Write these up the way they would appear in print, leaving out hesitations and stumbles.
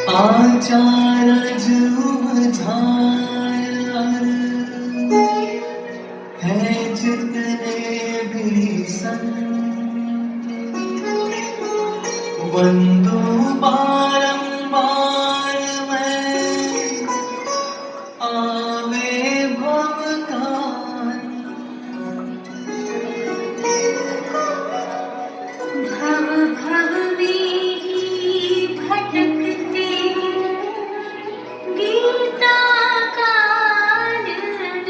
आचारज झायर है जितने भी संत वंदो बारंबार मैं आवे भव भव भव में ही भटकते गीता का अनंत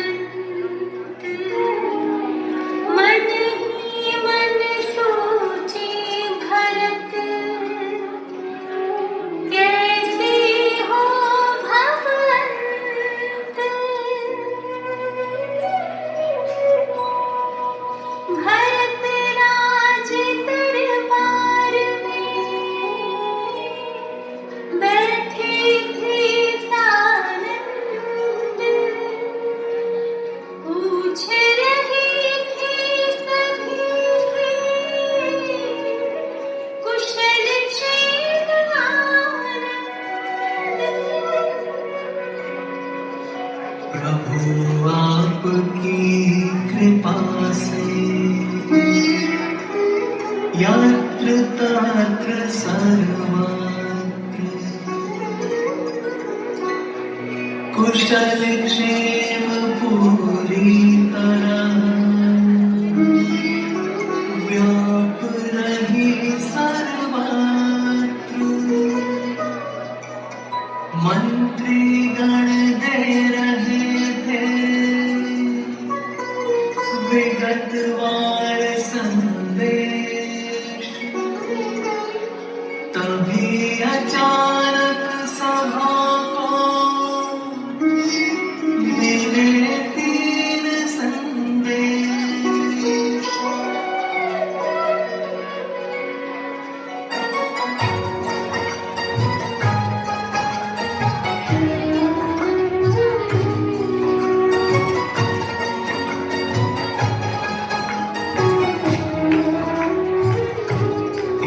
मन ही मन सोचे भरत कैसे हो भवंत भरत राज दरबार में बैठे थे सानंद पूछ रहे थे सभी से कुशल क्षेम आनंद। प्रभु आपकी कृपा से यत्र तत्र सर्वत्र कुशल क्षेम पूरी तरह व्याप रही सर्वत्र मंत्री गण दे रहे थे विगतवार संदेश तभी अचानक सभा को मिले तीन संदेश।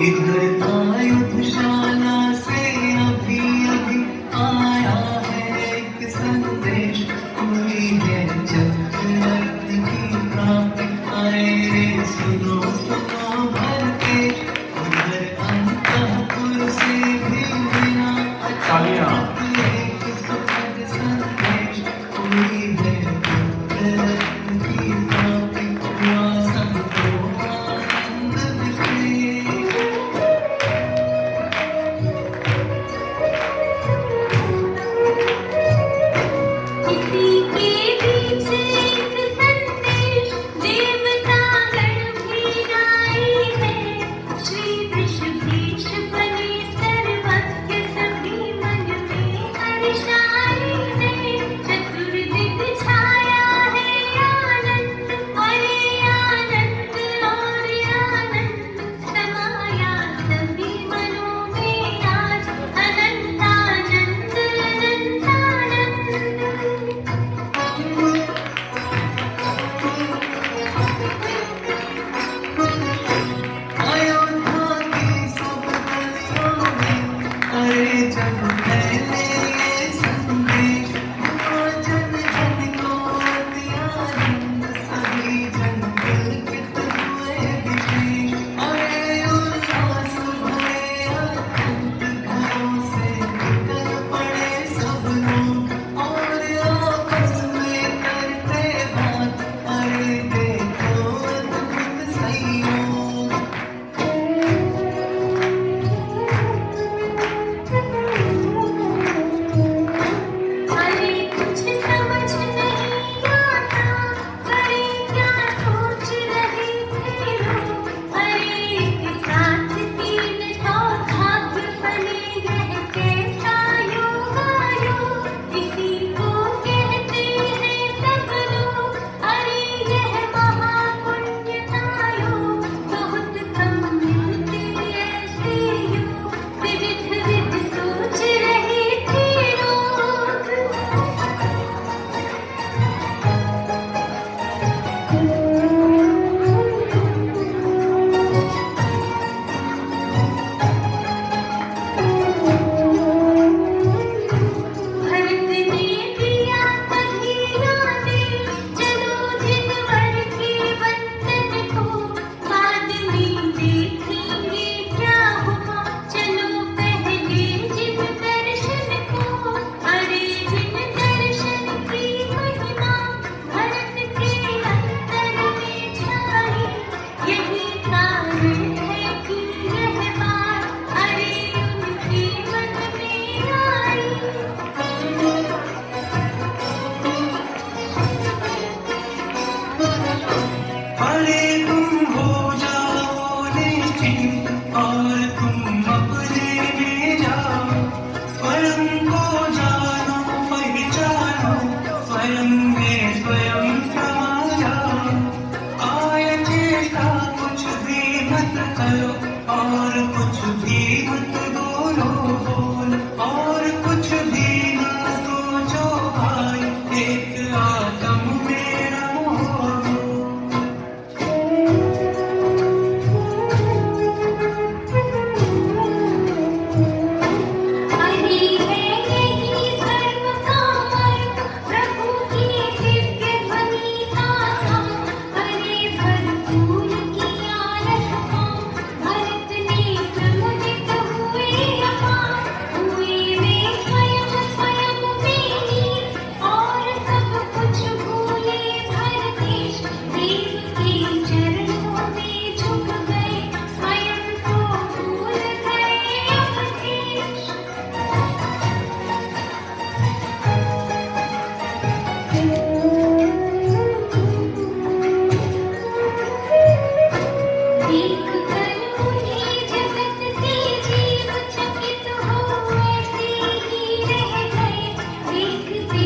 इधर आयुधशाला से अभी अभी आया है एक संदेश हुई है चक्रवर्ती की प्राप्ति आए रे सुनो सुनो भरते उधर अंतःपुर से भी बिना अचानक एक सुखद संदेश हुई है चक्रवर्ती की प्राप्ति हुआ सबको आनंद विशेष। और तुम अपने में जाओ, स्वयं को जानो पहचानो, स्वयं में स्वयं समा जाओ। आय चेष्टा कुछ भी मत करो, और कुछ भी मत बोलो बोल, और कुछ भी ना सोचो भाई, एक आत्म में रहो। हरि है यही धर्म का मर्म, प्रभु की दिव्य ध्वनि का सार। हरे भरपूर किया रसपान, भरत नेत्र मुदित हुए अपार। हुए वे स्वयं स्वयं में लीन, और सब कुछ भूले भरतेश। देव के चरणों में झुक गए, स्वयं को भूल गए अवधेश। देख कर उन्हें जगत के जीव चकित हो, ऐसे ही रह गए। देखते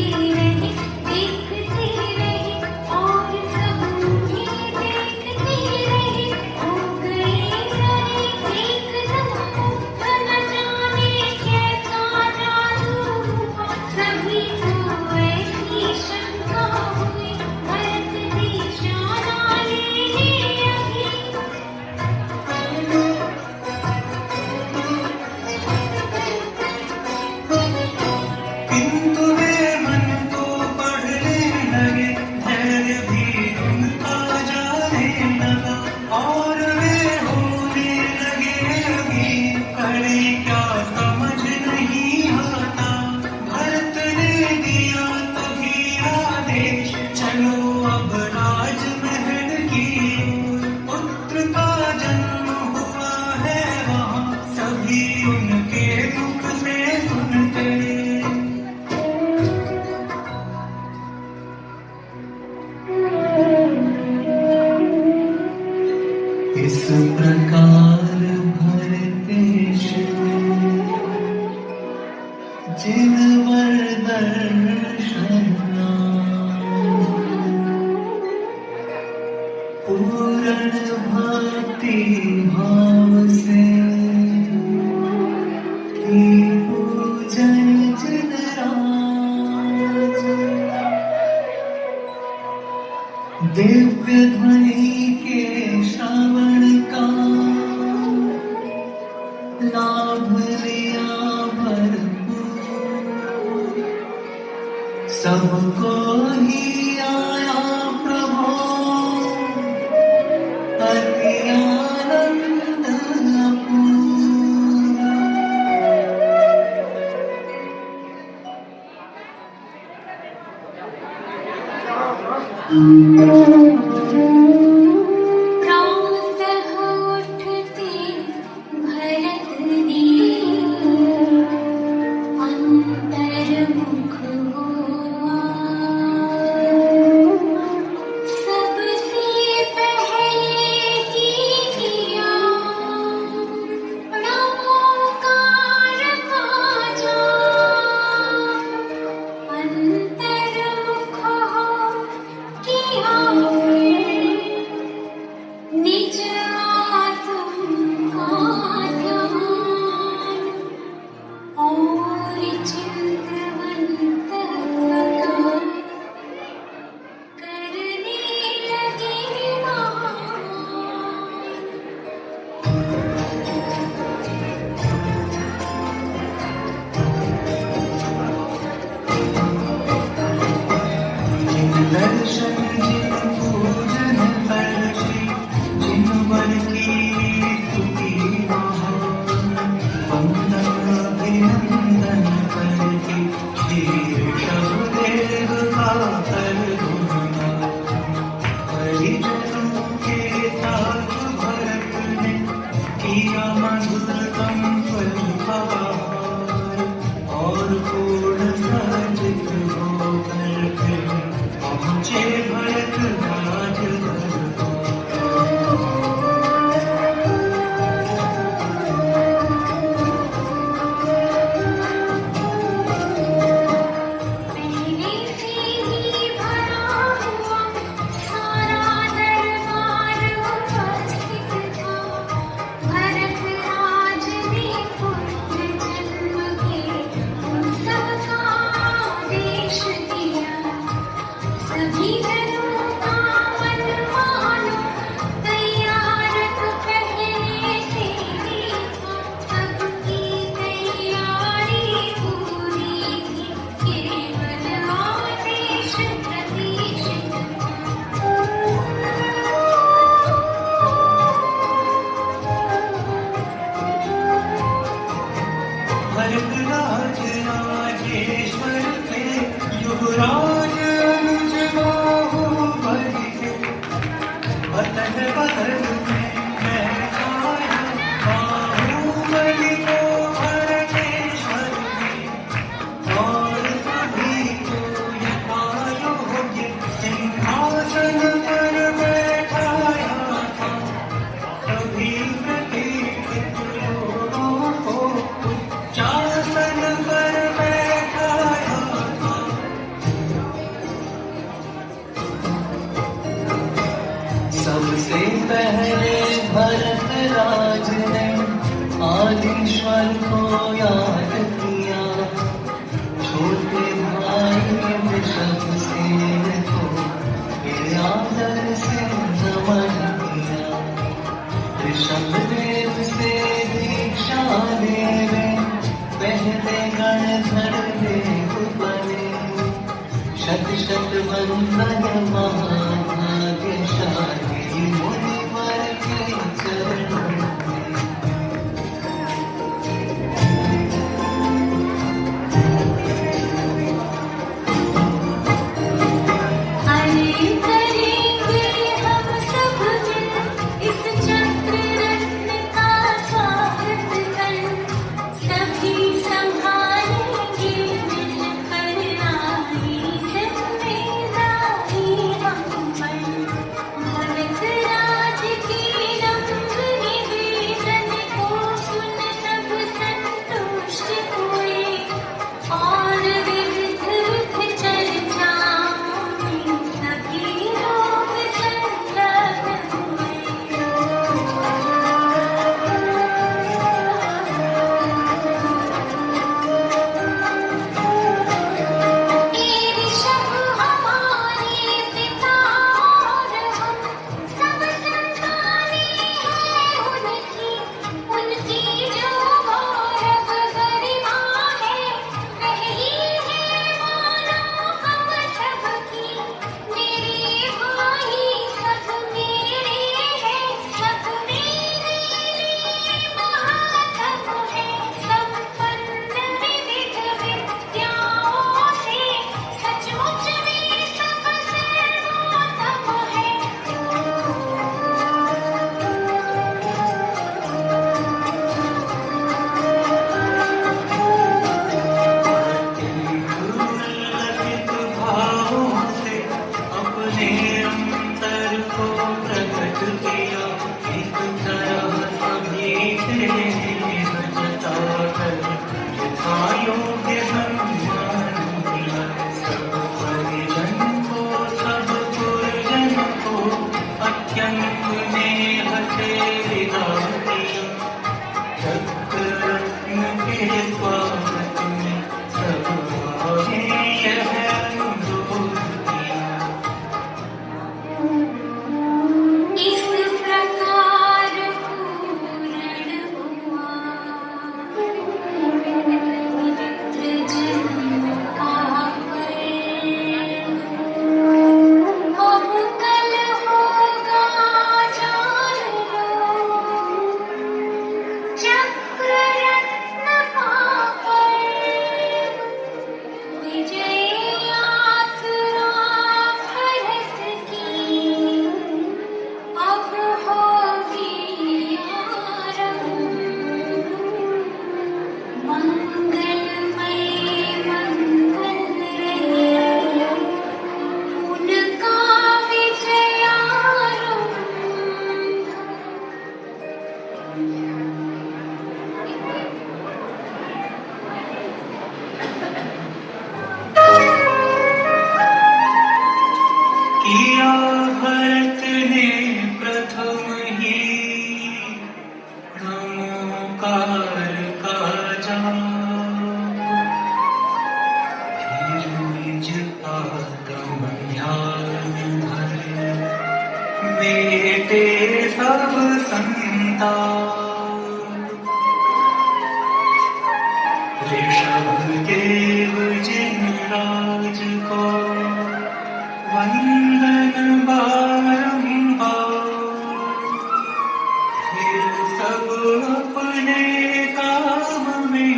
रहे और सब उन्हें देखते रहे। हो गए सारे एकदम मुग्ध, न जाने कैसा जादू हुआ। सभी को ऐसी शंका हुई, भरत निशाना लेने अभी। किंतु वे मन को पढ़ने लगे, धैर्य भी उनका जाने लगा, और वे होने लगे अभी करे क्या समझ नहीं आता। भरत ने दिया तभी आदेश, चलो अब राजमहल की ओर। पुत्र का जन्म हुआ है वहाँ, सभी उनके मुख से सुनते। इस प्रकार भरतेश जिन वर दर्शन पूर्ण भक्ति भाव से की पूजन जिन राज। दिव्य ध्वनि के श्रवण का लाभ लिया भरपूर, सबको ही आया प्रभु अति आनंद अपूर्व। प्रातः उठते भरत ने अंतर्मुख हुआ। सबसे पहले किया नमोकार का जाप। अंतर्मुख हो किया निज आत्म का ध्यान, और चिंतवंत करने लगे मान। जिन दर्शन जिन पूजन करके, जिन वर की स्तुति महान, वंदन अभिनंदन करके शीर्षव देव का कर गुणगान। हरिजनों के साथ भरत ने किया मधुरतम फलहार, और पूर्ण साजिद होकर फिर पहुँचे भरत राज दरबार। भरत राज राजेश्वर के युवराज अनुज बाहुबली के बदन बदन में बैठाया बाहुबली को भरतेश्वर ने और सभी को यथायोग्य सिंहासन पर बैठाया था। सभी प्रतीक लोगों को उच्चासन पर बैठाया था। सबसे पहले भरत राज ने आदिश्वर को याद किया, छोटे भाई वृषभसेन को फिर आदर से नमन किया। ऋषभदेव से दीक्षा लेवे पहले गणधर देव बने, शत शत वंदन महाभाग्यशाली मुनिवर के चरणों में। अरे करेंगे हम सब मिल इस चक्र रत्न का स्वागत कर, सभी संभालेंगे मिलकर आई जिम्मेदारी हम पर। भरत राज की नम्र निवेदन को सुन सब संतुष्ट हुए, और विविध चर्चाओं में सभी लोग संलग्न हुए। ऋषभ हमारे पिता और हम सब संतानें हैं उनकी, उनकी जो गौरव गरिमा है वही है मानो हम सबकी। मेरे भाई सब मेरे हैं, सब मेरे लिए महात्म है। संपन्न विविध विद्याओं से सचमुच में सब सर्वोत्तम है। ललित भावों से अपने अंतर को प्रकट किया, एक तरह सभी से बचता कर यथायोग्य सम्मान दिया। सब परिजन को सब गुरुजन को अत्यंत स्नेह से विदा किया। चक्र रत्न के स्वागत में सब आए यह अनुरोध किया। इस प्रकार पूर्ण हुआ मित्र जन्म का पर्व। अब कल होगा जान लो चक्र रत्न का पर्व। विजय यात्रा भरत की अब होगी आरंभ। मंगलमय मंगल रहे उनका विजयारंभ। किया भरत ने प्रथम ही नमोकार का जाप, फिर निज आत्म ध्यान धरे बेटे सब संताप। ऋषभदेव जिन राज को वंदन बारंबार, फिर सब अपने काम में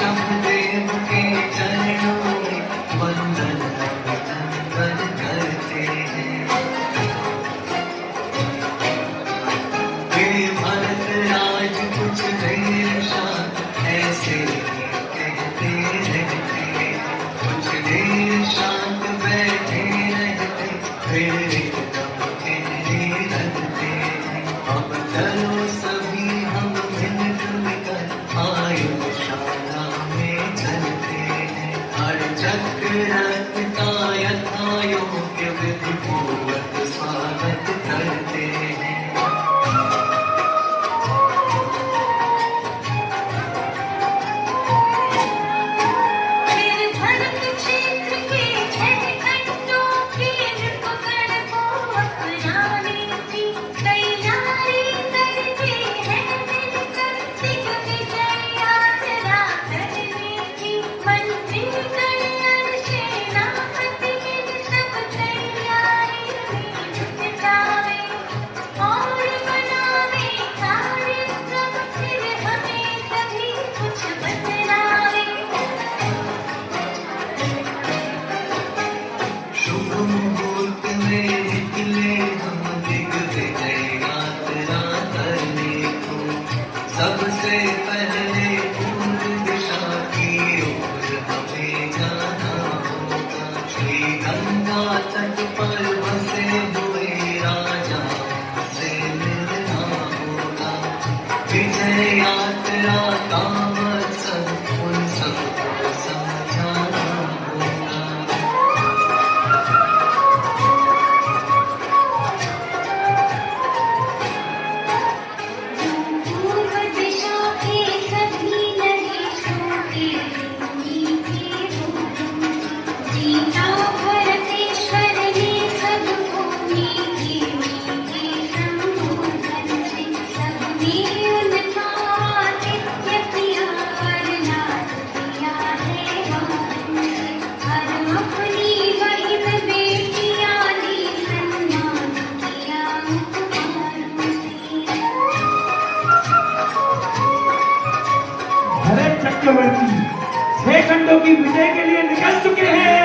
ऋषभदेव के चरणों में वंदन अभिनंदन करते हैं। हे भरत राज कुछ देर शांत ऐसे ही कहते रहते, कुछ देर शांत बैठे रहते, फिर एकदम कहने लगते हैं। अब चलो सभी हम मिलजुल कर आयुशाला में चलते हैं। हर चक्र रथ का यथा योग्य विधि पूर्वक स्वागत करते हैं। फिर भरत क्षेत्र के छह खंडों के नृपगण को अपनाने की तैयारी करते हैं मिलकर दिग्विजय यात्रा करने की। मंत्री गण सेनापति सब तैयारी में जुट जावे और बनावे कार्यक्रम, फिर हमें सभी कुछ बतलावे। शुभ मुहूर्त में निकले हम दिग्विजय यात्रा करने को। सबसे पहले पूर्व दिशा की ओर हमें जाना होगा। श्री गंगा तट पर बसे हुए राजा से मिलना होगा। विजय यात्रा का मकसद उन सबको समझाना होगा। पूर्व दिशा के सभी नरेशों के नीचे होंगे। सीता भरतेश्वर ने सब भूमि के मीठे संबोधन से सबने उनका आतिथ्य किया, वरदान दिया है वाहन से। हर अपनी बहन बेटियां ने सम्मान किया उपहारों से। भरत चक्रवर्ती 6 खंडों की विजय के लिए निकल चुके हैं।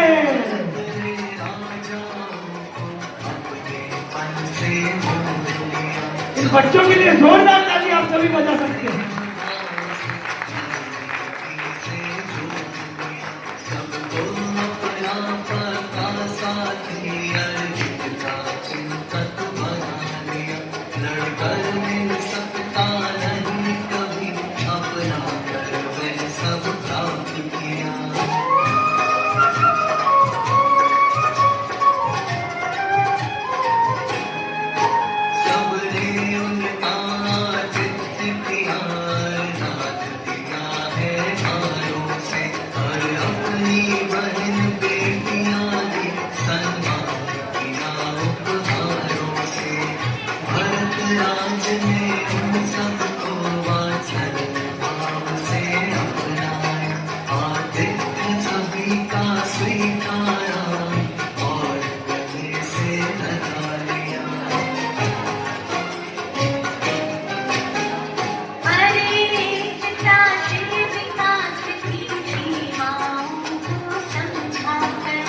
इन बच्चों के लिए जोरदार ताली आप सभी बजा सकते हैं। सबको अपना पता साथी अर्जित का चिंतक बना लिया। लड़कर मिल सकता नहीं कभी, अपना कर वह सब प्राप्त किया। सबने उनका आतिथ्य किया, नाथ दिया है हारों से। और अपनी बहन बेटियां ने सम्मान किया उपहारों से। भरत राज ने उन सबको वात्सल्य भाव से अपनाया। आतिथ्य सभी का स्वीकारा और गले से लगा लिया। हरे एकता से विकास की सीमाओं को समझाकर,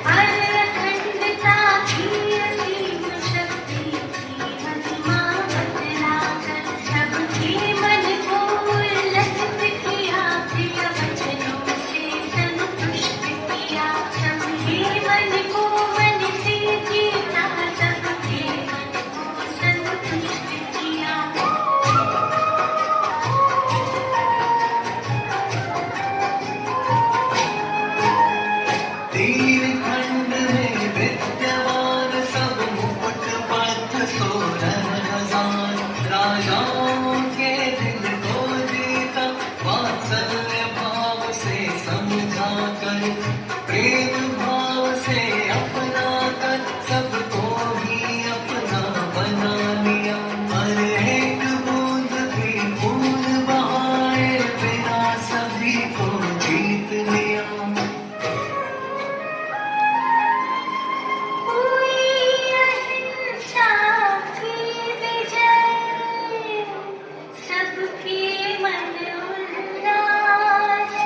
हर अखंडता की असीम शक्ति की महिमा बतलाकर, सबके मन को उल्लसित किया, प्रिय वचनों से संतुष्ट किया। सबके मन को मन से जीता, सबके मन को संतुष्ट किया। तीन खंड में विद्यमान सब मुकुट बद्ध 16,000 राजाओं के दिल को जीता। वात्सल्य भाव से समझा कर, प्रेम भाव से अपना कर, सबको ही अपना बना लिया। हर एक बूंद भी खून बहाए बिना सभी को जीत लिया। हुई अहिंसा की विजय, सबके मन उल्लास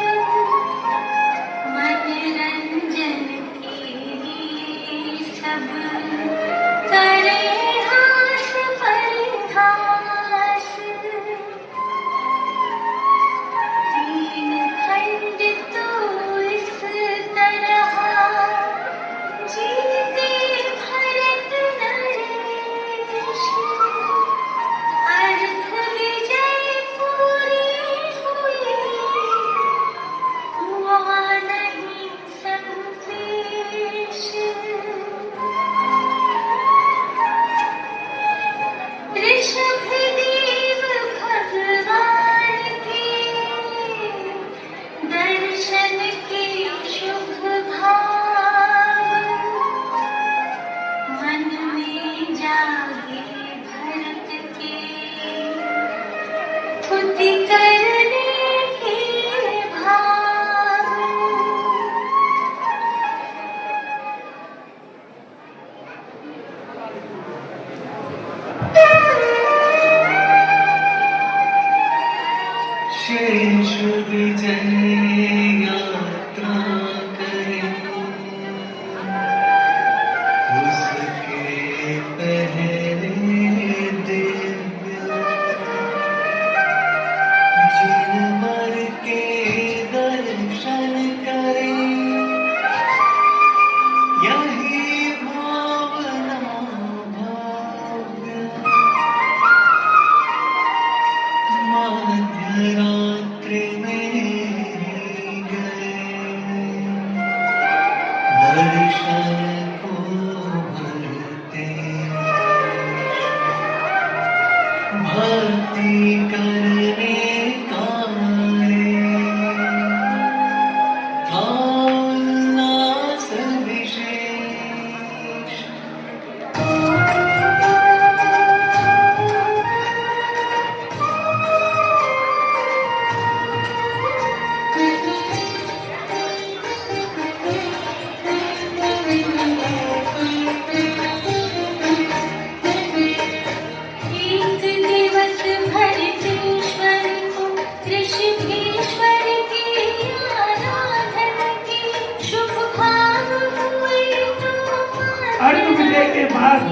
विजय के बाद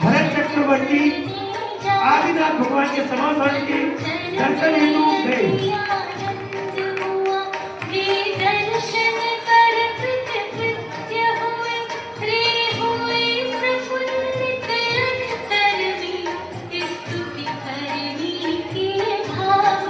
भरत चक्रवर्ती आदिनाथ भगवान के समाधान के दर्शन हेतु गए। दर्शन कर कृत्य हुए रे हुए प्रफुल्लित अंतर में स्तुति करनी के भाव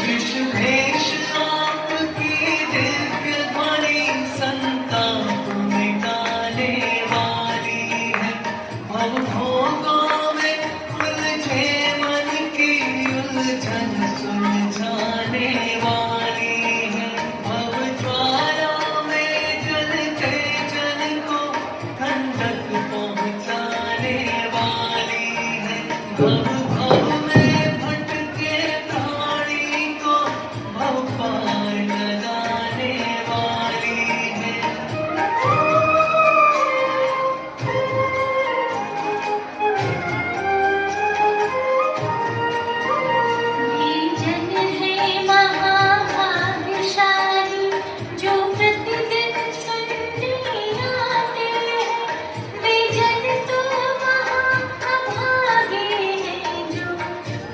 विश्वेश आपकी दिव्य ध्वनि संताप मिटाने वाली है। भवभोगों में उलझे मन की उलझन सुलझाने वाली है। भवज्वाला में जलते जल को ठंडक पहुँचाने वाली है। भव भव में भटके प्राणी को भव पार लगाने वाली है। ये जन है महाभाग्यशाली जो प्रतिदिन सुनने आते हैं। वे जन तो महाअभागे हैं जो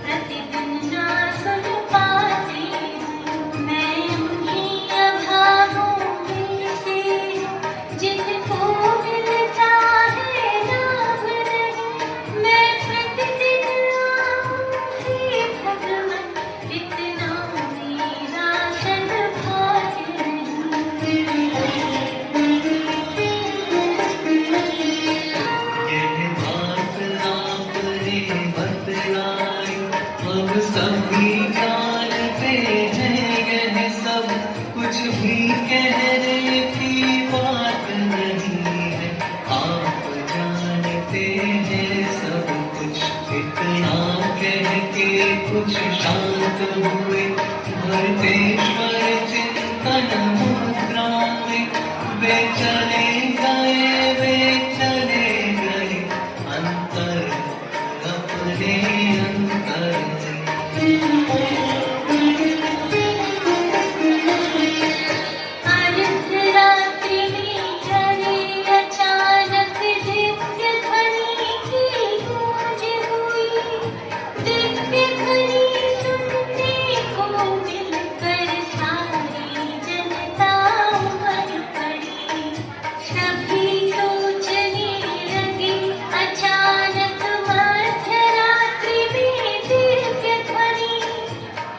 प्रतिदिन ना सुन पाते। मैं उन्हीं अभागों में से जिनको मिलता है लाभ नहीं। मैं प्रतिदिन आऊं हे भगवन इतना मेरा सद्भाग्य यह बात आपने बतलाई, अब सभी जानते हैं। यह सब कुछ भी कहने की बात नहीं है। आप जानते हैं सब कुछ। इतना कह के कुछ शांत हुए भरतेश्वर चिंतन मुद्रा में। वे चले गए अंतर अपने अंतर अर्धरात्रि में करे अचानक दिव्य ध्वनि की गूंज हुई। दिव्य ध्वनि सुनने को मिलकर सारी जनता उमड़ पड़ी। सभी सोचने लगे अचानक मध्यरात्रि में दिव्य ध्वनि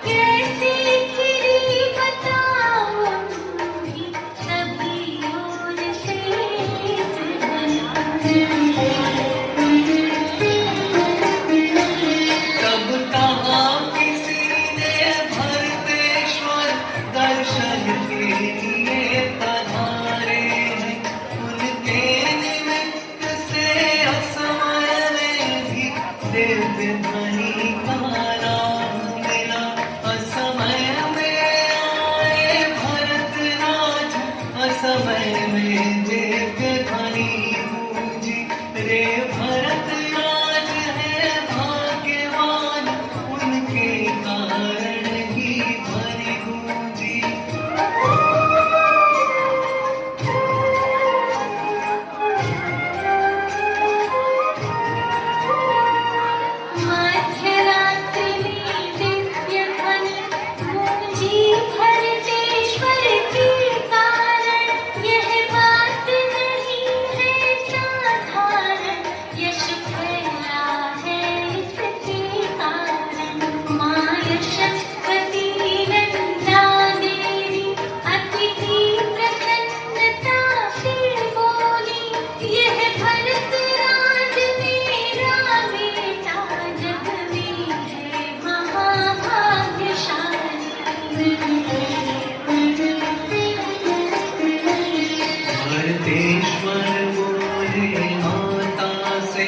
कैसे गिरी बताओ उन्हें। सभी ओर से तब कहा किसी ने भरतेश्वर दर्शन के लिए पधारे हैं। उनके निमित्त से असमय में भी दिव्य ध्वनि का लाभ मिला। असमय में आए भरतराज, असमय में दिव्य ध्वनि गूंजी। रे भरतराज है भाग्यवान, उनके कारण ही ध्वनि गूंजी। मध्यरात्रि में दिव्य ध्वनि गूंजी भरतेश्वर के कारण। यह बात नहीं है साधारण, यश फैला है इसके कारण। माँ यशस्वती नंदा देवी अतिथि प्रसन्नता से बोली। यह भरतराज मेरा बेटा जग में है महाभाग्यशाली। भरतेश्वर बोले माता से,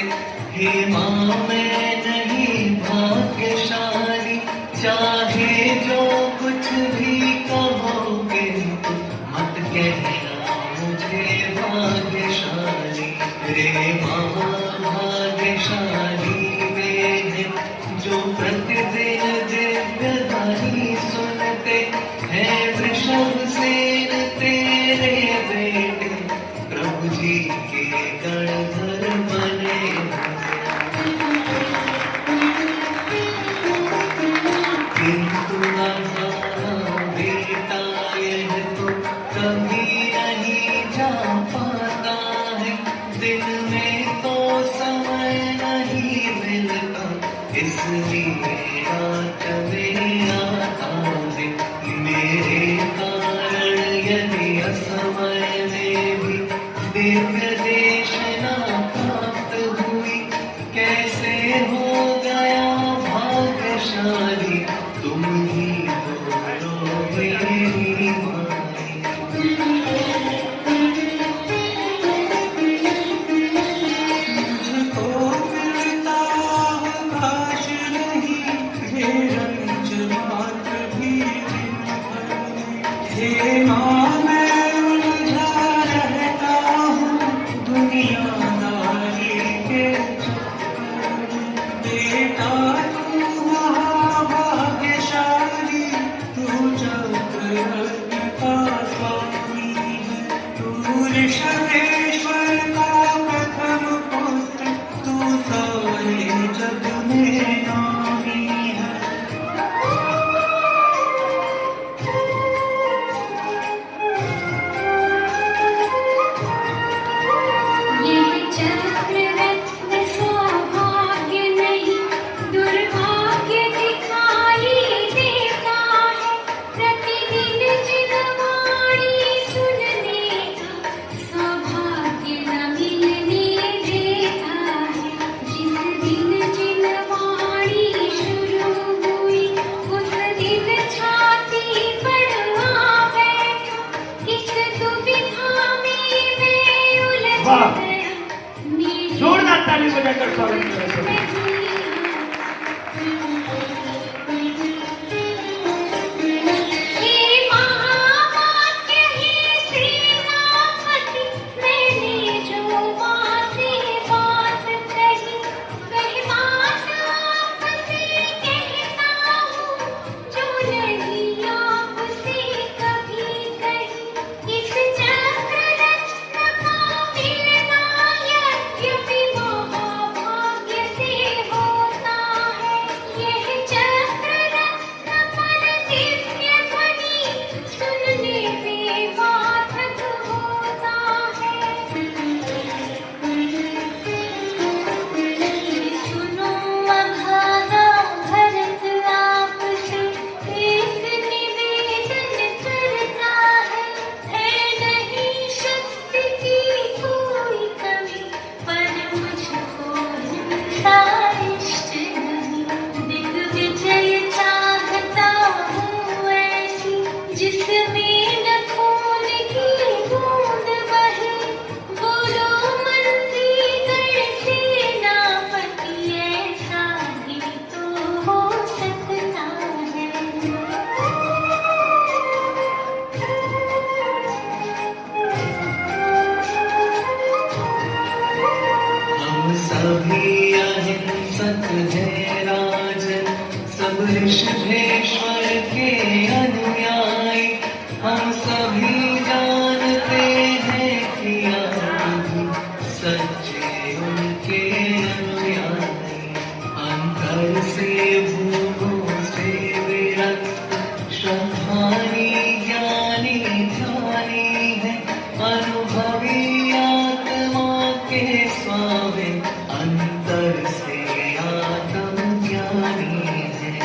हे माँ मैं नहीं भाग्यशाली। चाहे जो कुछ भी कहोगे तुम, मत कहना मुझे भाग्यशाली। रे महाभाग्यशाली वे हैं जो प्रतिदिन दिव्य ध्वनि सुनते हैं। वृषभ सेन इसलिए रात में आता है मेरे कारण यदि असमय में भी दिव्य देशना प्राप्त हुई कैसे हो गया भाग्यशाली तुम ही बोलो मेरी माई तो मिलता काश नहीं हे रंज मात्र भी दिन भर हे माँ मैं उलझा रहता हूँ दुनियादारी के चक्कर में। बेटा तू महाभाग्यशाली तू चक्रवर्ती का स्वामी है तू ऋषभेश्वर का प्रथम पुत्र तू सारे जग में नामी है यह चक्र रत्न सौभाग्य नहीं दुर्भाग्य दिखाई देता है प्रतिदिन जिन वाणी सुनने का सौभाग्य न मिलने देता है जिस दिन जिन वाणी शुरू हुई उस दिन छाती पर आ बैठा इस दुविधा में मैं उलझ वाह! गया मेरी जोरदार ताली बजाकर स्वागत करें हे महावाक्य हे सेनापति मैंने जो माँ से बात कही वह बात आपसे कहता हूँ जो नहीं आपसे कभी कही इस चक्र रत्न का मिलना यद्यपि महाभाग्य से होता है यह चक्र रत्न पर दिव्य ध्वनि सुनने में बाधक होता है सुनो अभागा भरत आपसे एक निवेदन करता है नहीं शक्ति की कोई कमी पर मुझको हिंसा इष्ट नहीं दिग्विजय चाहता हूँ ऐसी जिसमें न खून की बूंद बहे बोलो मंत्रीगण सेनापति ऐसा ही तो हो सकता है हम सभी अहिंसक हैं राजन सब ऋषभेश्वर के अनुयायी हम सभी जानते हैं कि आप भी सच्चे उनके अनुयायी अंतर से भूमों से विरक्त श्रद्धानी ज्ञानी ध्यानी है अनुभवी आत्मा के स्वामी अंतर से आत्म ज्ञानी है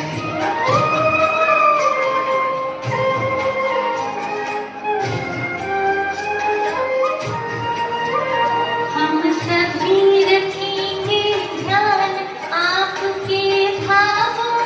हम सभी रखेंगे ध्यान आपके भावों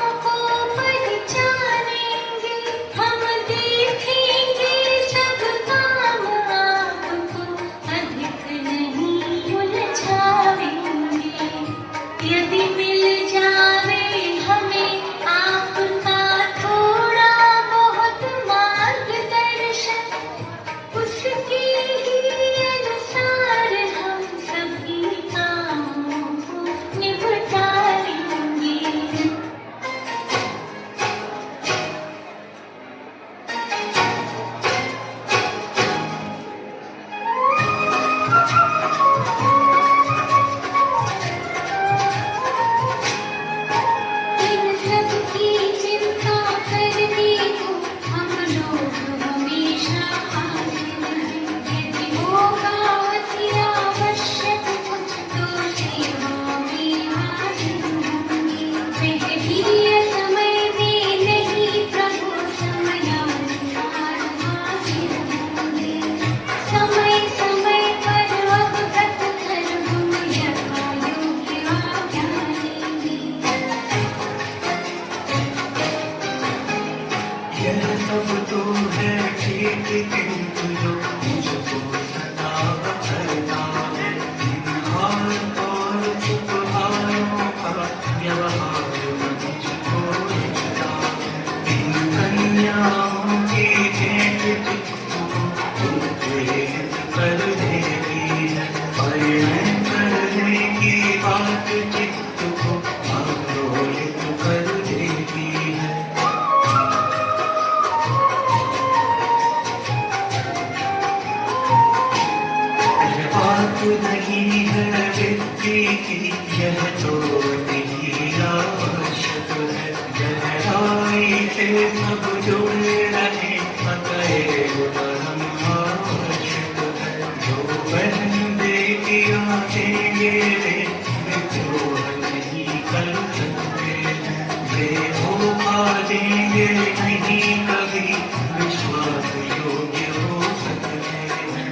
सब जुड़ रहे अतएव परम आवश्यक है। जो बहन बेटियां देंगे रे विद्रोह नहीं कर सकते हैं। वे धोखा देंगे नहीं कभी विश्वास योग्य हो सकते हैं।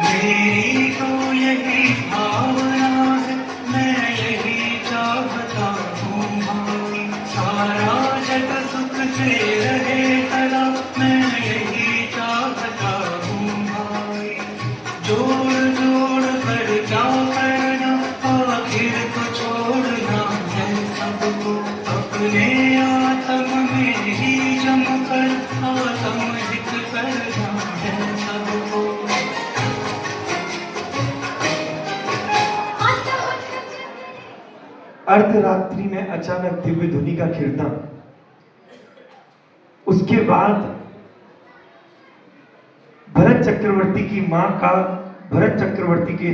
मेरी तो यही भावना है, मैं यही चाहता हूँ भाई। सारा जग सुख से रहे सदा, मैं यही चाहता हूँ भाई। जोड़ जोड़ कर क्या करना, आखिर को छोड़ना है सबको। अपने आत्म में ही जमकर आत्महित करना है सबको। अर्धरात्रि में अचानक दिव्य ध्वनि का कीर्तन, उसके बाद भरत चक्रवर्ती की मां का भरत चक्रवर्ती के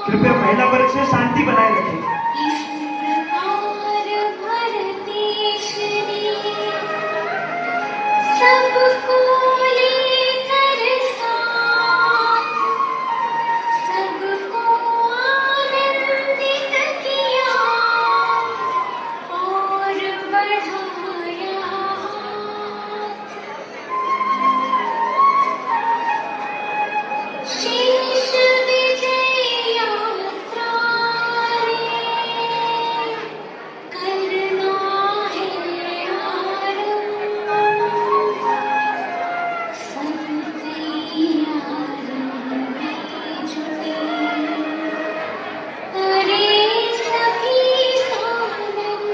कृपया महिला वर्ग से शांति बनाए रखें। सबको लेकर साथ, सबको आनंदित किया और बढ़ाया हाथ। शेष विजय यात्रा करना है आरंभ। सब तैयारी में जुटे, करे सभी आनंद।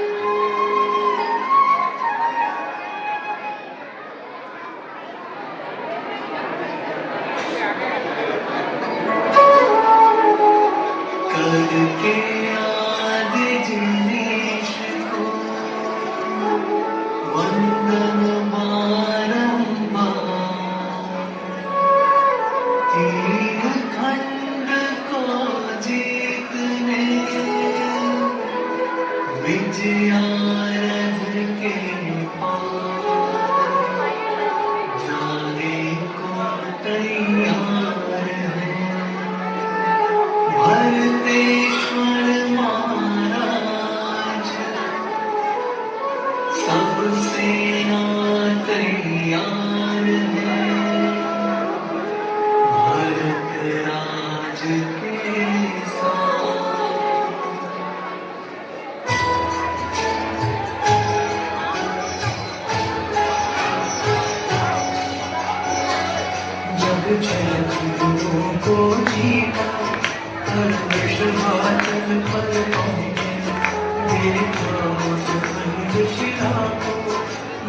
करके याद जिनेश को वंदन बारंबार। तीर खंड को जीतने विजयारथ के पार जाने को तैयार है। भरतेश्वर महाराज सब सेना तैयार है। भरत राज के साथ जग चलो को जीता, हर विश्वाचल पर पहुँचे। देखा उस पंचशिला को,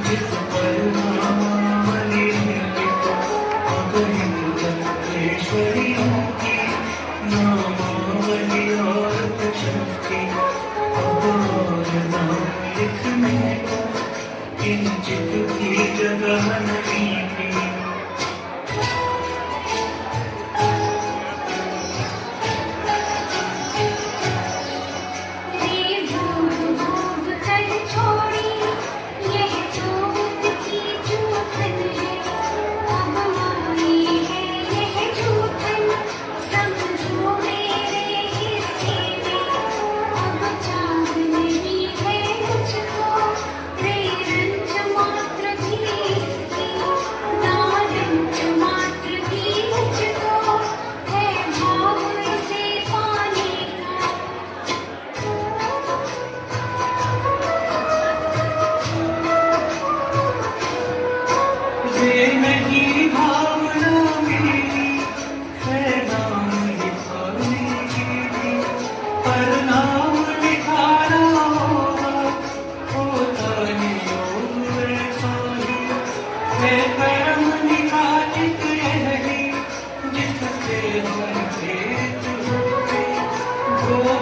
जिस पर नामावली लिखित। अगणित चक्रेश्वरियों की नामावली और शक्ति। अब और नाम लिखने को किंचित भी जगह नहीं थी। भूल कर छोड़ी यह जोत की ज्योत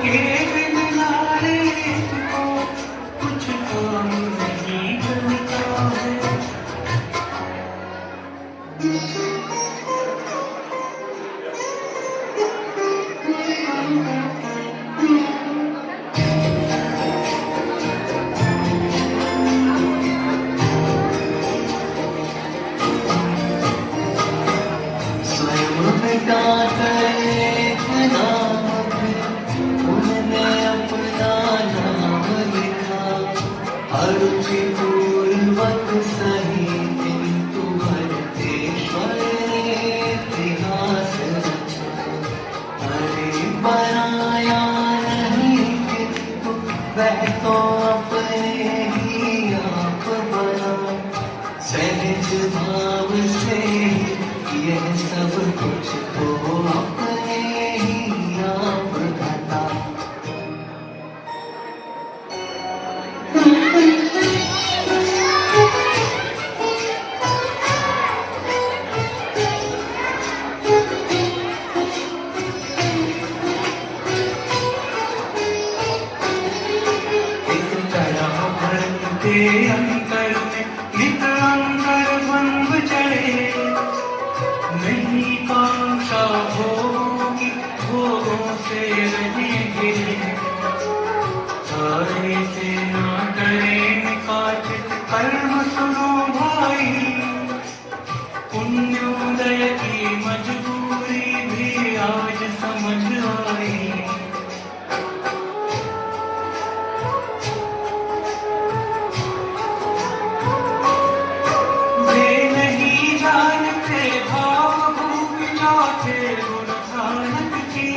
के बिन लारे को कुछ काम नहीं करता है। स्वयं मिटा कर एक नाम उनने अपना नाम लिखा, अरुचि पूर्वक सही किंतु भरतेश्वर ने इतिहास रचा। अरे बनाया नहीं किंतु वह तो अपने ही आप बना, सहज भाव से यह सब कुछ तो अपने ही आप घटा। इस तरह भरत के अंतर में नित अंतर द्वंद्व चढ़े, नहीं कांक्षा होगी भोगों से रहेंगे, सारे से ना डरे निकाच कर्म सुनो भाई, पुण्योदय की मजबूरी भी आज समझ आई। वे नहीं जानते भाव भूमि चौथे गुण साधक की,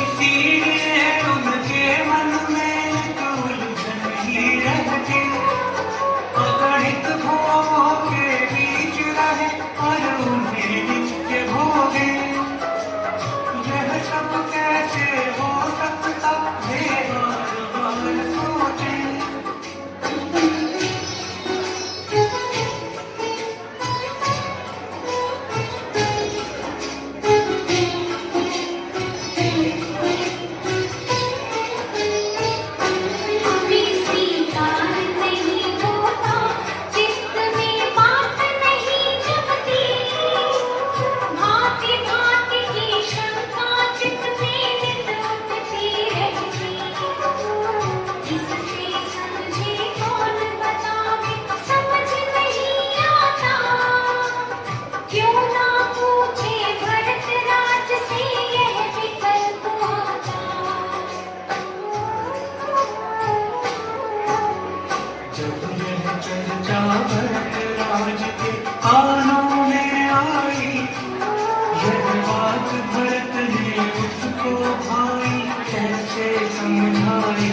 इसीलिए उनके मन में उलझन ही रहती, अगणित भोगों के बीच रहे और उन्हें नित्य भोगे। यह सब कैसे हो सकता वे बार बार सोचे। हमें स्वीकार नहीं होता, चित्त में बात नहीं जमती, भांति भांति की शंका चित्त में नित उठती रहती। इससे समझे कौन बतावे, समझ नहीं आता, क्यों ना पूछे भरत राज से यह विकल्प आता। जब यह चर्चा भरत राज के कानों में आई, यह बात भरत ने उसको भाई कैसे समझाई।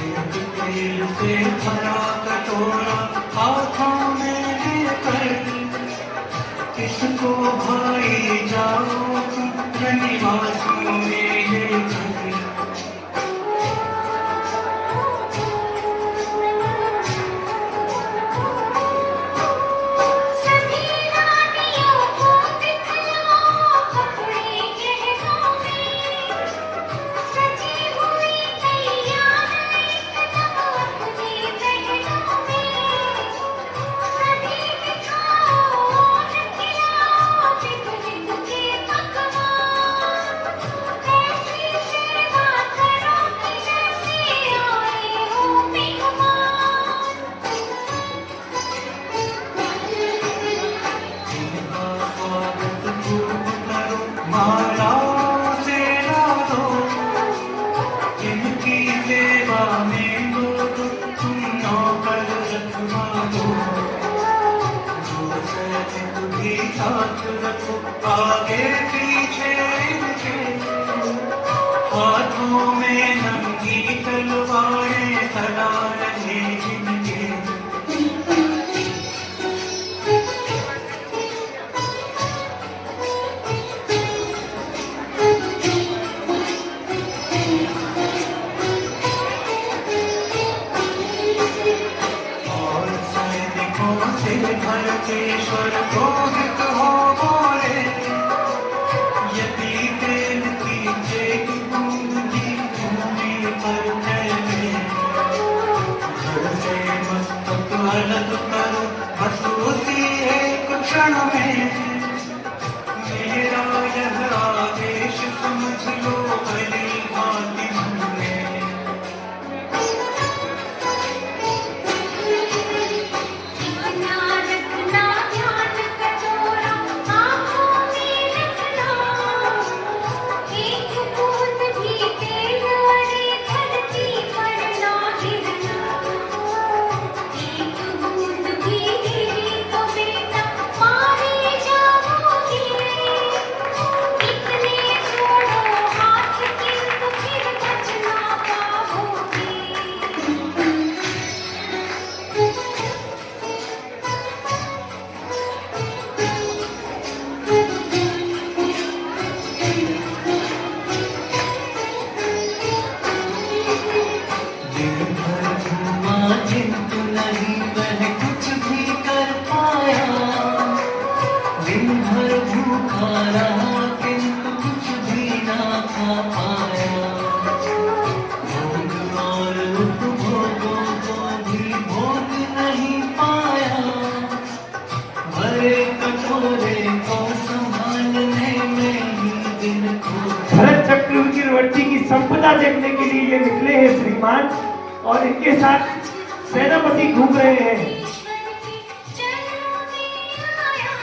एक तेल से भरा कटोरा हाथों में लेकर, इसको भाई जाओ पुत्र निवास में लेकर। सभी रानियों को दिखलाओ कपड़े गहनों में, सजी हुई तैयार एकदम अपनी बहनों में। सभी दिखाओ और खिलाओ विपरीत के पकवान, ऐसी सेवा करो कि जैसे आए हो मेहमान। इनका स्वागत खूब करो, मालाओं से लादो, इनकी सेवा में दो तुम नौकर रखवा दो। जो सैनिक भी साथ रखो आगे पीछे इनके, हाथों में नंगी तलवारें सदा रहे जिनके। और सैनिकों से भरतेश्वर क्रोधित हो बोले, यदि तेल की क्षण में मेरा यह आदेश समझ लो भली भांति मन में। इतना रखना ध्यान कटोरा आँखों में रखना, एक बूंद भी तेल अड़े धरती पर ना गिरना, एक बूंद भी गिरी तो बेटा मारे जाओगे। इतने जोड़ो हाथ किंतु फिर बच ना पाओगे। दिन भर घूमा किंतु नहीं वह कुछ भी कर पाया, दिन भर भूखा रहा किंतु कुछ भी ना खा पाया, भोग और उपभोगों को भी भोग नहीं पाया, भरे कटोरे को संभालने में ही दिन खो। भरत चक्रवर्ती की संपदा देखने के लिए ये निकले हैं श्रीमान, और इनके साथ सेनापति घूम रहे हैं। ईश्वर के चरणों में आया,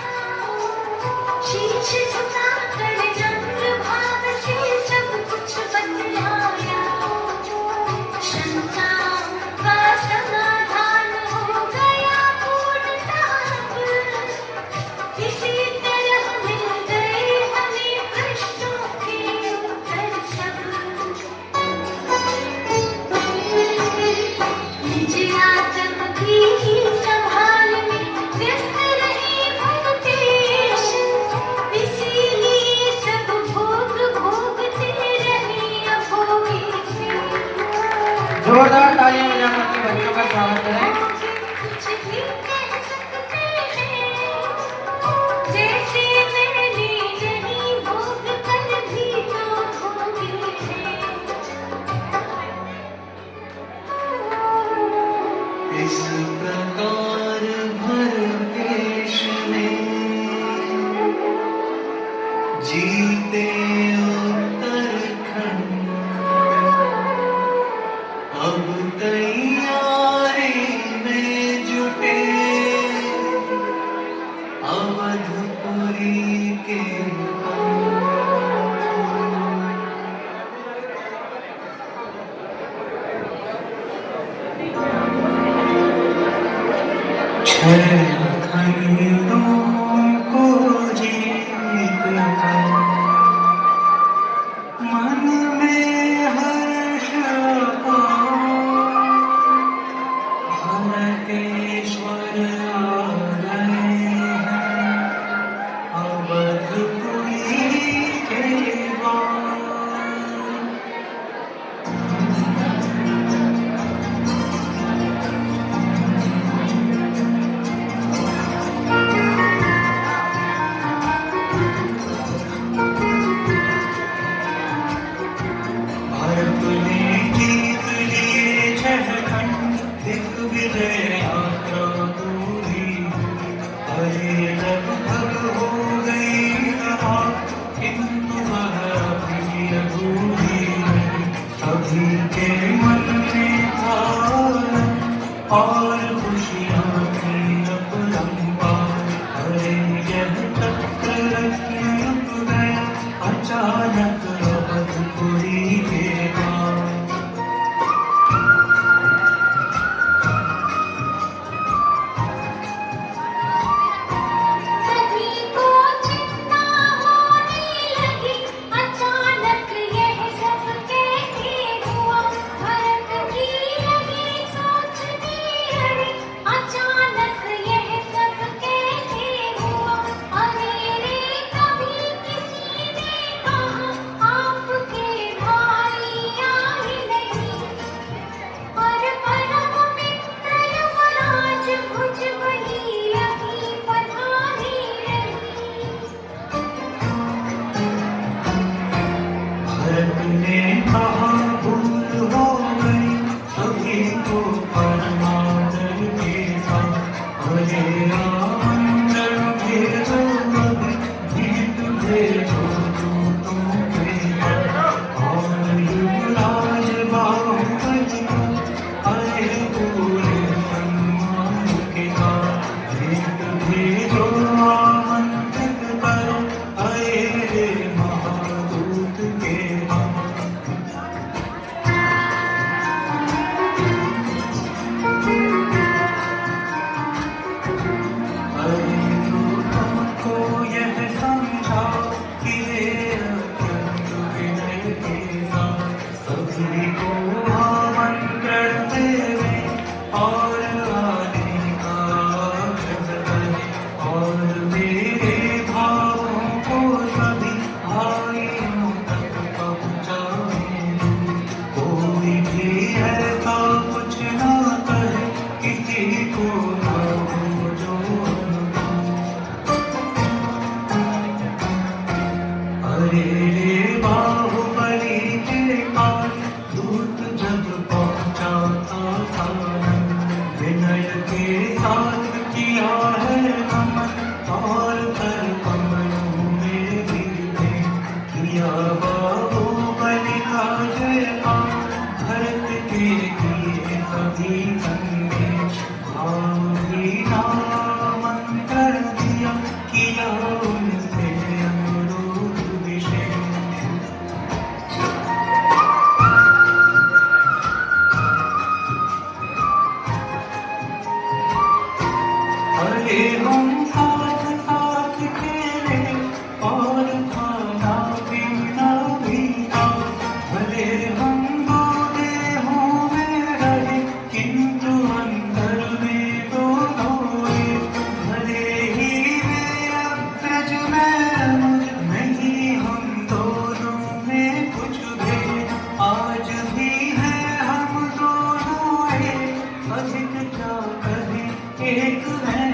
शीश झुकाकर चंद्रभाग से सब कुछ बतलाया, शंकाओं का समाधान हो गया पूर्णतः। इसी तरह मिल गए हमें प्रश्नों के उत्तर सब। निज आत्म की संभाल में व्यस्त रहे भूतेश, इसीलिए मुझे जो आमंत्रित करो, आए रे महादूत के हम। अरे तुमको यह समझाओ कि वे अत्यंत विनय के साथ सभी को आमंत्रण देवे और आने का आग्रह करें, और मेरे भावों को सभी भाइयों तक पहुँचाएं। कोई भी ऐसा कुछ ना करे किसी को ना हो जो अरे रे बाहुबली के पास दूत जब पहुंचा था, विनय के साथ किया है नमन, और कर कमलों में गिरे किया बाहुबली का जयकार। भरत के दिए सभी संदेश, भावी नामंत्रण दिया, किया उनसे अनुरोध विशेष। अरे हम साथ साथ खेले और खाना पीना भी था, भले हम दो देहों में रहे किंतु अंतर में दोनों एक। भले ही वे अग्रज में नहीं हम दोनों में कुछ भेद, आज भी है हम दोनों एक, अधिक क्या कहें एक हैं।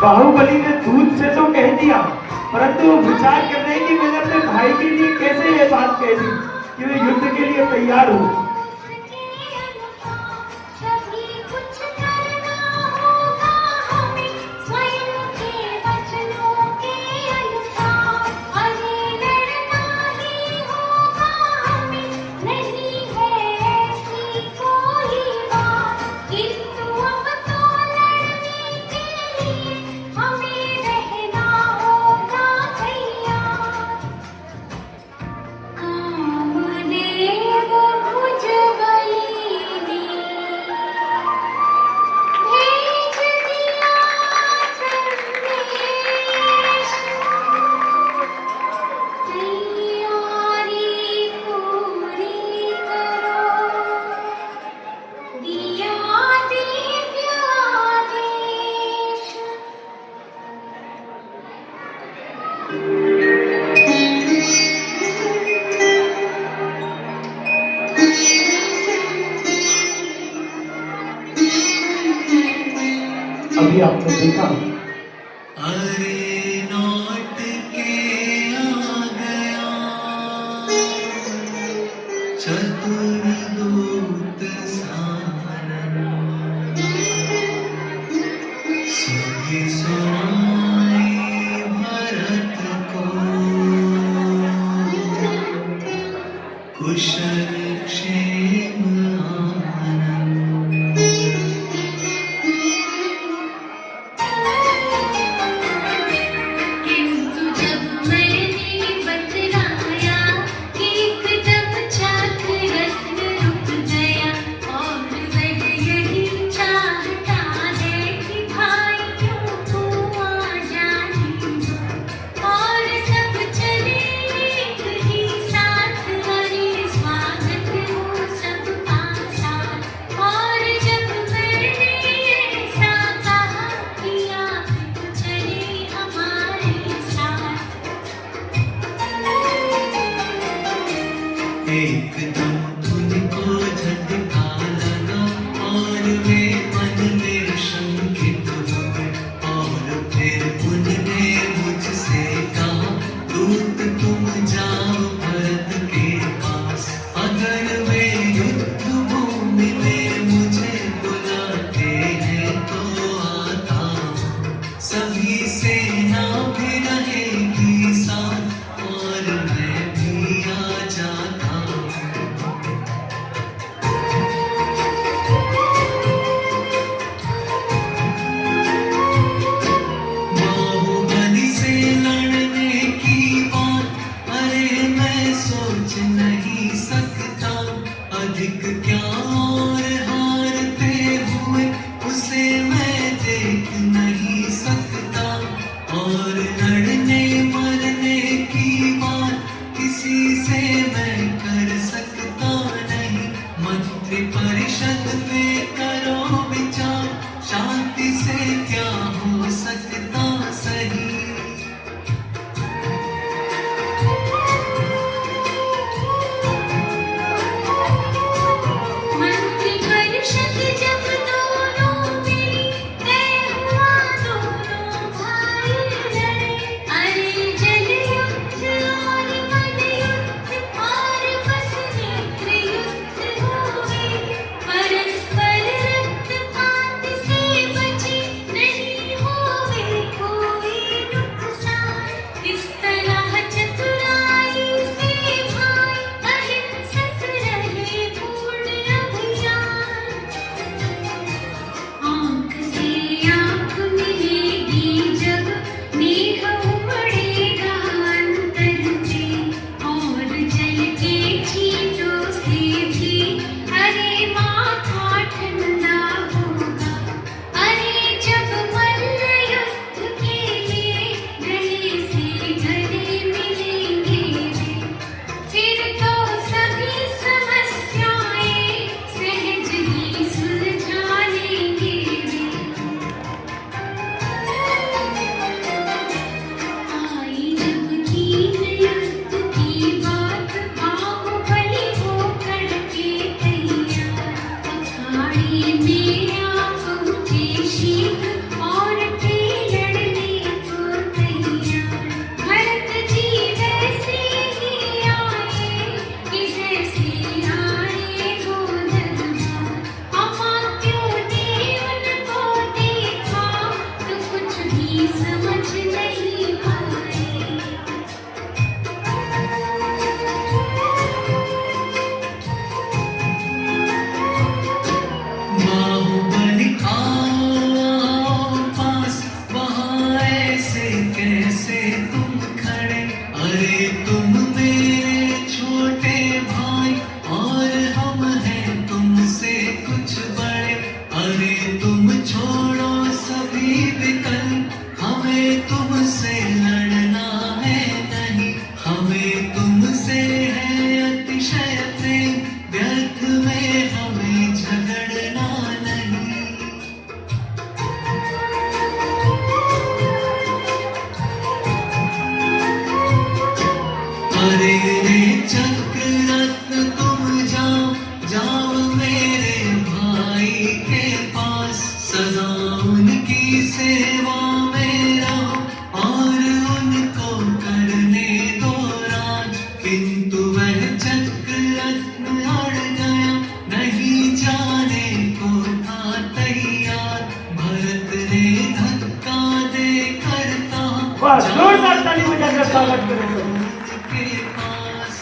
बाहुबली ने दूध से तो कह दिया, परंतु विचार कर रहे कि मैंने अपने भाई के लिए कैसे ये बात कह दी कि मैं युद्ध के लिए तैयार हूँ। कभी कुछ करना होगा हमें स्वयं के वचनों के अनुसार, अरे लड़ना ही होगा हमें, नहीं है ऐसी कोई बात, किंतु अब तो लड़ने के लिए हमें रहना होगा तैयार। कामदेव भुजबली ने भेज दिया संदेश, तैयारी पूरी करो, दिया दिव्य आदेश। अभी आपने देखा अरे लौट के आ गया चतुर दूत सानन, सुधि सुनाई भरत को कुशल क्षेम आनंद। किंतु जब मैंने बतलाया कि एकदम चाक रत्न रुक गया, और वह यही चाहता है कि भाइयों को आ जाने दो, और सब चले एक ही साथ, अरे स्वागत हो सबका साथ। और जब मैंने ऐसा कहा कि आप तो चले हमारे साथ, एकदम तुमको झटका लगा और वे मन में शंकित हुए, और फिर उनने मुझसे कहा दूत तुम जाओ भरत के पास, अगर वे युद्ध भूमि में मुझे बुलाते हैं तो आता हूँ, सभी सेना भी रहेगी साथ और मैं भी आ जाता हूँ। बाहुबली से लड़ने की बात, अरे मैं सोच नहीं सकता, अधिक क्या और हारते हुए उसे मैं देख नहीं सकता, और लड़ने मरने की बात किसी से मैं कर सकता नहीं, मंत्री परिषद में करो विचार, शांति से क्या हो सकता सही। मन स्वागत करें सभी। के पास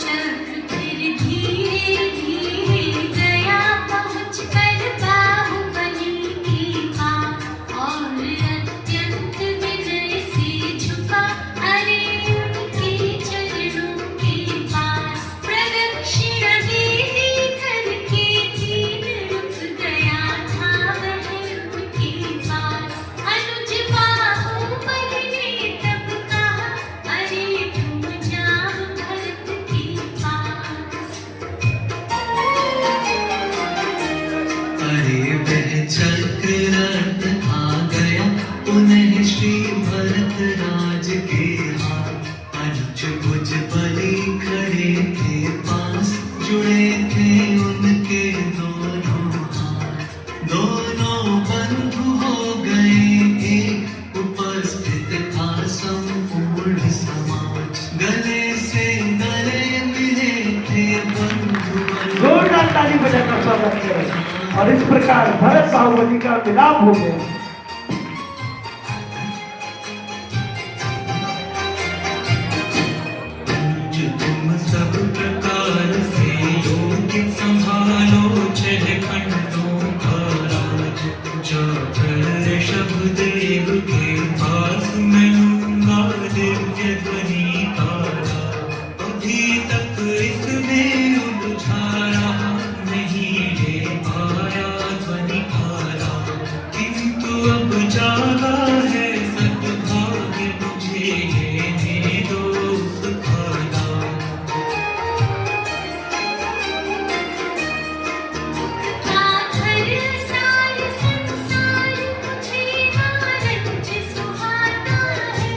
चक्र फिर धीरे धीरे गया पहुँच कर बाहुबली के पास और अत्यंत विनय से झुका अरे उनके चरणों के पास प्रदक्षिणा दे करके दीन रुक गया था वह उनके पास अनुज बाहुबली ने तब कहा अरे तुम जाओ भरत के पास अरे वह चक्ररथ आ गया पुनः श्री भरत राज के हाथ अनुज भुज बलि खड़े थे पास जुड़े थे उनके दोनों हाथ दोनों बंधु हो गए एक उपस्थित था संपूर्ण समाज गले से गले मिले थे बंधु जोरदार ताली बजाकर स्वागत करें। और इस प्रकार भरत बाहुबली का मिलाप हो गया। जो तुम सब प्रकार से योग्य संभालो छह खंडों का राज जाकर ऋषभ देव के पास मैं लूंगा दिव्य ध्वनि का राज। अभी तक इसमें उलझा रहा नहीं ले पाया ध्वनि का राज। किंतु अब जागा है सद्भाग्य मुझे लेने दो उसका दाम। आखिर सार संसार मुझे नारंज सुहाता है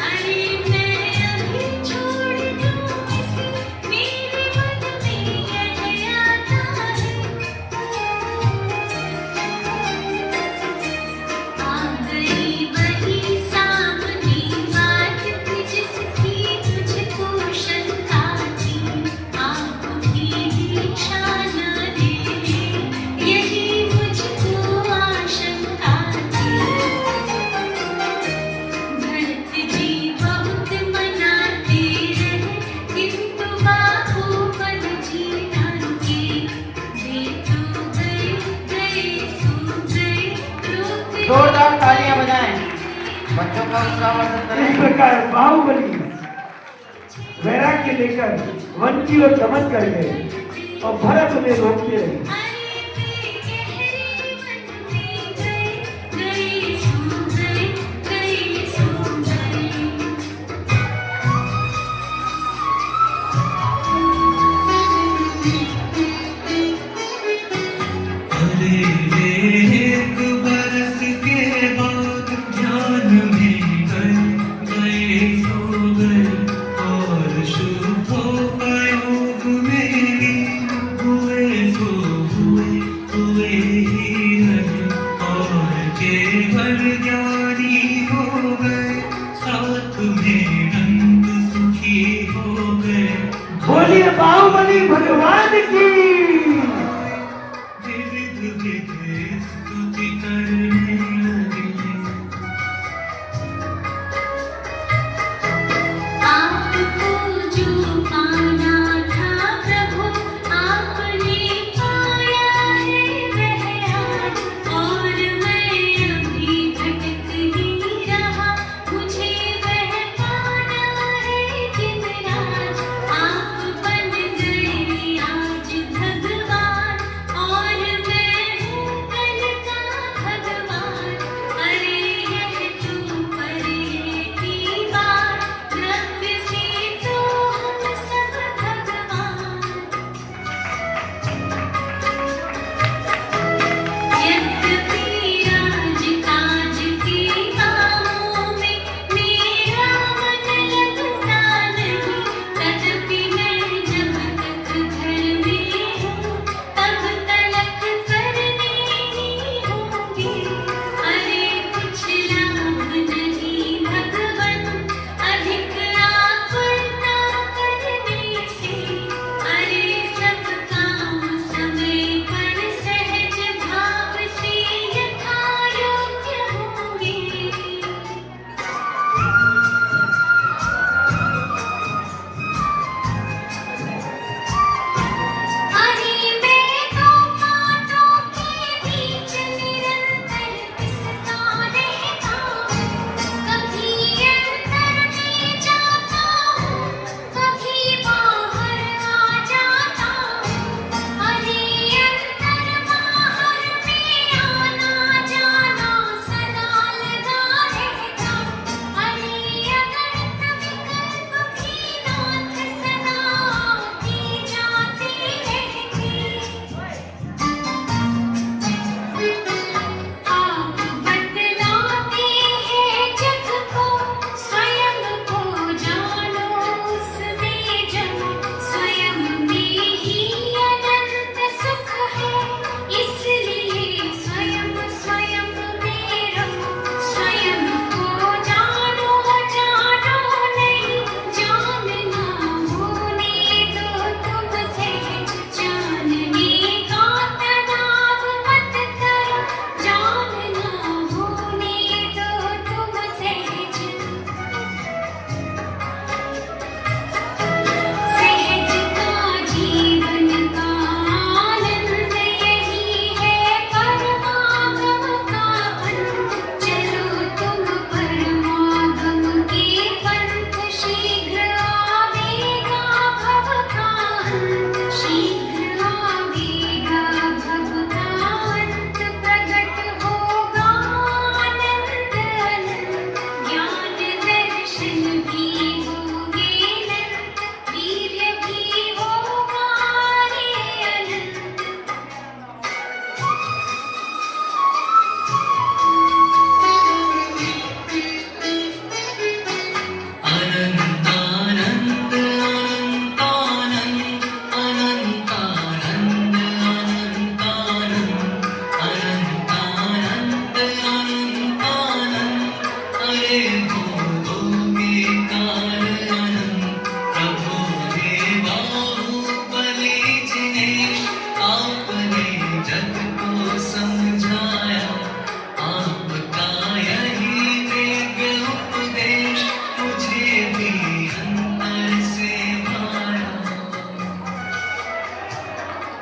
अरे मैं अभी छोड़ दूं इसे मेरे मन में यह आता है आ गई वही सामने बात जिसकी तुझको शंका थी आपकी दीक्षा न देने यही मुझको आशंका थी भरत जी बहुत मनाते रहे किंतु बाहुबली जी ढंके वे तो गए सो गए रोते जोरदार तालियां बजाएं बच्चों का उत्साहवर्धन इस करें। प्रकार बाहुबली वैराग्य लेकर वन की ओर गमन कर गए और भरत उन्हें रोकते रहे। अरे वे गहरे मन में गए सो गए अरे एक बरस के बाद ध्यान में गए सो गए और शुभोपयोग मेरी हुए सो हुए ही रहे और केवल ज्ञानी हो गए साथ में नंद सुखी हो गए बोलिए बाहुबली भगवान की। विविध विधि स्तुति करने लगे आपको जो पाना था प्रभु आपने पाया है वह आज और मैं अभी भटक ही रहा मुझे वह पाना है दिन रात आप बन गए आज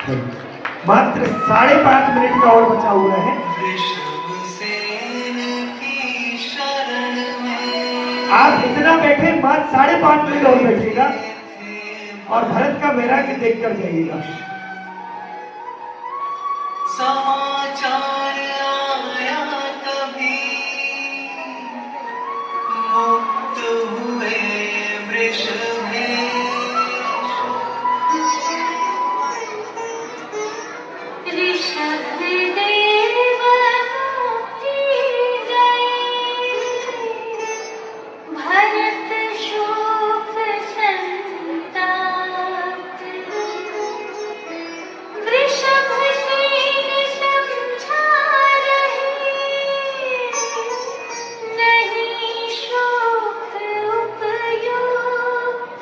मात्र 5.5 मिनट का और बचा हुआ है। ऋषभसेन की शरण में आप इतना बैठे, मात्र 5.5 मिनट और बैठिएगा और भरत का वैराग्य देखकर जाइएगा। समाचार आया कभी मुक्त हुए वृषभेश ऋषभदेव मुक्ति गए, भरत शोक संताप। वृषभसेन समझा रहे, नहीं शोक उपयुक्त।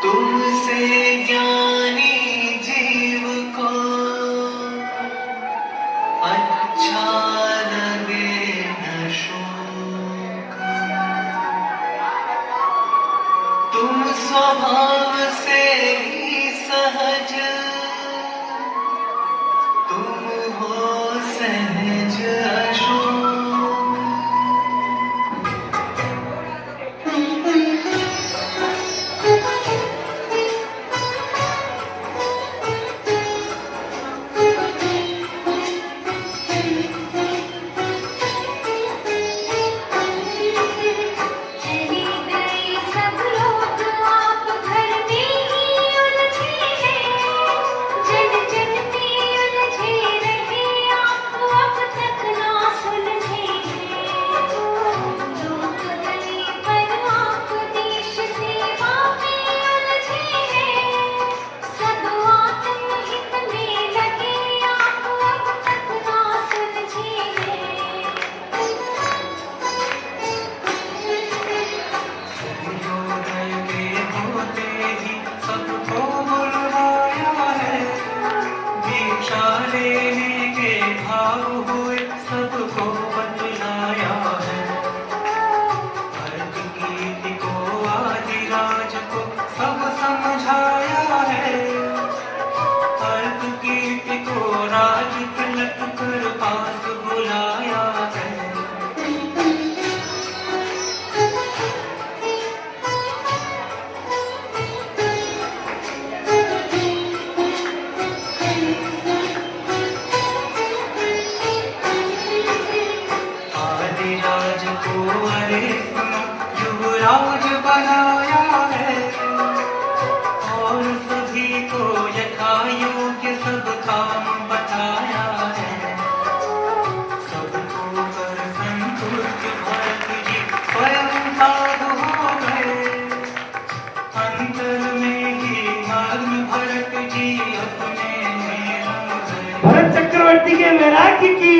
तुमसे ज्ञानी जीव को अच्छा लगे न शोक। तुम स्वभाव से ही सहज, तुम हो सहज अशोक। चले गए सब लोग, आप घर में ही उलझे हैं। जन जन में उलझे रहे आप, अब तक ना सुलझे हैं। लोग गए पर आप देश सेवा में उलझे हैं। सब आत्महित में लगे आप, अब तक ना सुलझे हैं। सूर्योदय के होते ही सबको बुलवाया है। दीक्षा लेने के भाव हुए सबको बतलाया है। भरत कीर्ति को आदिराज को सब समझाया है। भरत कीर्ति को राज तिलक कर पास बुलाया है। आदिराज को अरे सुनो युवराज बनाया है। और सभी को यथा योग्य सब काम बताया है। सबको कर संतुष्ट भरत जी स्वयं साधु हो गए। अंतर में ही मग्न भरत जी अपने में रम गए। भरत चक्रवर्ती के वैराग्य की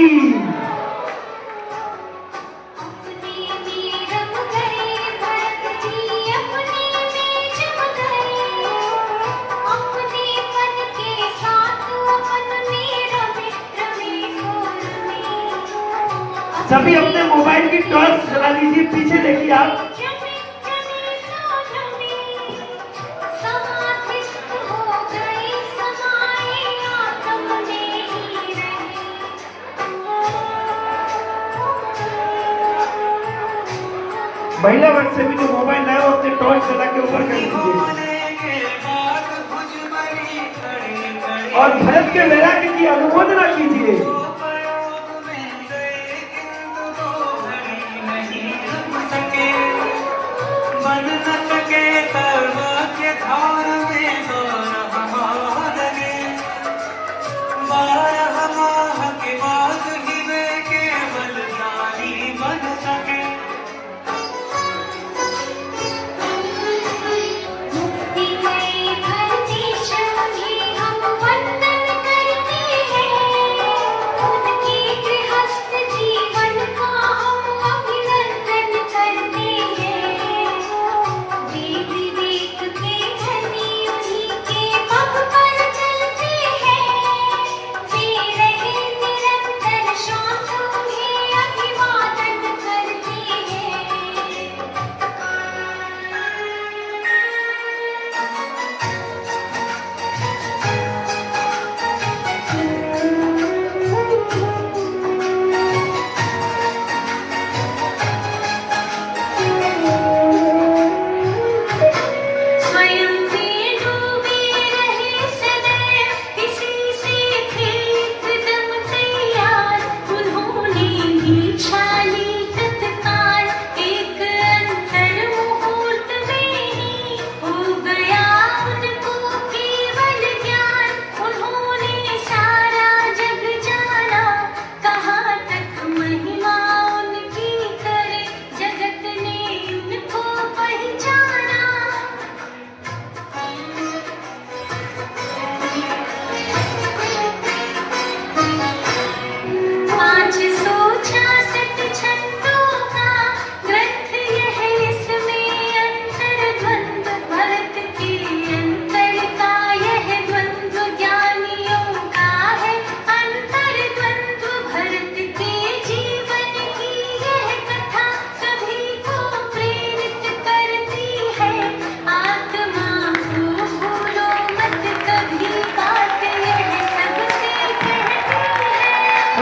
अपने में रम गए, भरत जी अपने में जम गए। अपने मन के साथ अपन में रमे, रमे सो रमे। सभी अपने मोबाइल की टॉर्च जला लीजिए, पीछे देखिए आप। रमे रमे सो रमे, समाधिस्थ हो गए, समाए आत्म में ही रहे। महिला वर्ग से भी जो मोबाइल लाए वो अपने टॉर्च जला के ऊपर कर दीजिए होने के बाद भुजबली खड़ी खड़ी और भरत के वैराग्य की अनुमोदना कीजिए। प्रयोग में गए किंतु दो घड़ी नहीं रम सके। बन न सके तलवा के धार में 12 माह लगे। 12 माह के बाद ही वे केवल नारी बन सके। मुक्ति गए भरतेश मुझे हम वंदन करते हैं।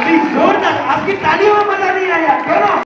प्लीज जोरदार, आपकी तालियों में मजा नहीं आया, दोनों